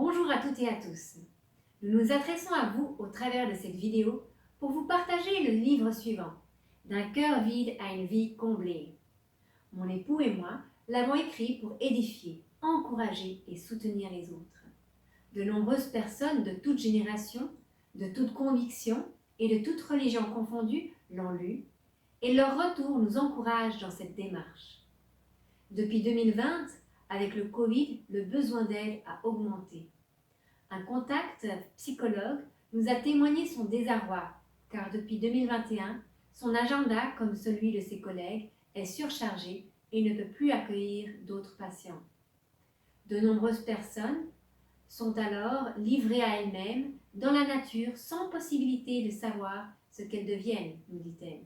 Bonjour à toutes et à tous. Nous nous adressons à vous au travers de cette vidéo pour vous partager le livre suivant, D'un cœur vide à une vie comblée. Mon époux et moi l'avons écrit pour édifier, encourager et soutenir les autres. De nombreuses personnes de toute génération, de toute conviction et de toute religion confondue l'ont lu et leur retour nous encourage dans cette démarche. Depuis 2020, avec le Covid, le besoin d'aide a augmenté. Un contact psychologue nous a témoigné son désarroi, car depuis 2021, son agenda, comme celui de ses collègues, est surchargé et ne peut plus accueillir d'autres patients. De nombreuses personnes sont alors livrées à elles-mêmes, dans la nature, sans possibilité de savoir ce qu'elles deviennent, nous dit-elle.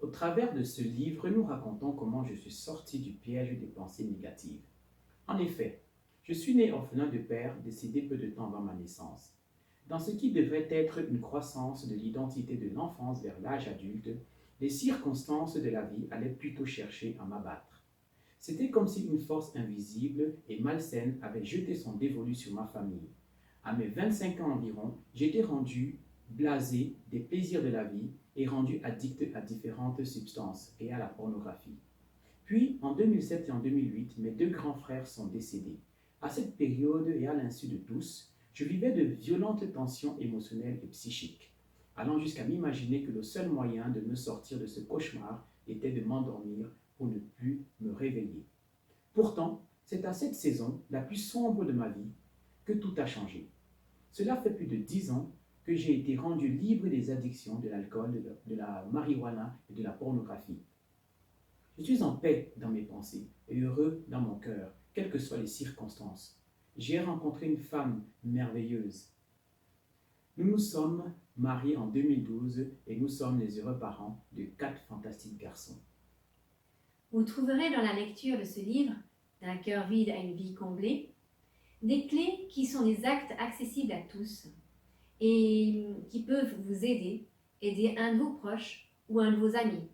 Au travers de ce livre, nous racontons comment je suis sorti du piège des pensées négatives. En effet, je suis né orphelin de père décédé peu de temps avant ma naissance. Dans ce qui devrait être une croissance de l'identité de l'enfance vers l'âge adulte, les circonstances de la vie allaient plutôt chercher à m'abattre. C'était comme si une force invisible et malsaine avait jeté son dévolu sur ma famille. À mes 25 ans environ, j'étais rendu blasé des plaisirs de la vie et rendu addict à différentes substances et à la pornographie. Puis, en 2007 et en 2008, mes deux grands frères sont décédés. À cette période et à l'insu de tous, je vivais de violentes tensions émotionnelles et psychiques, allant jusqu'à m'imaginer que le seul moyen de me sortir de ce cauchemar était de m'endormir pour ne plus me réveiller. Pourtant, c'est à cette saison, la plus sombre de ma vie, que tout a changé. Cela fait plus de 10 ans que j'ai été rendu libre des addictions de l'alcool, de la marijuana et de la pornographie. Je suis en paix dans mes pensées et heureux dans mon cœur, quelles que soient les circonstances. J'ai rencontré une femme merveilleuse. Nous nous sommes mariés en 2012 et nous sommes les heureux parents de 4 fantastiques garçons. Vous trouverez dans la lecture de ce livre, D'un cœur vide à une vie comblée, des clés qui sont des actes accessibles à tous et qui peuvent vous aider un de vos proches ou un de vos amis.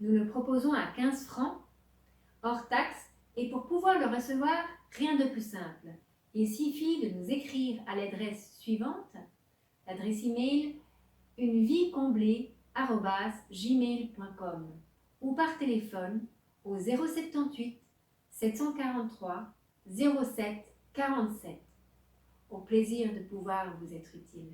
Nous le proposons à 15 francs, hors taxe, et pour pouvoir le recevoir, rien de plus simple. Il suffit de nous écrire à l'adresse suivante, l'adresse email unevie-comblée@gmail.com ou par téléphone au 078 743 07 47. Au plaisir de pouvoir vous être utile.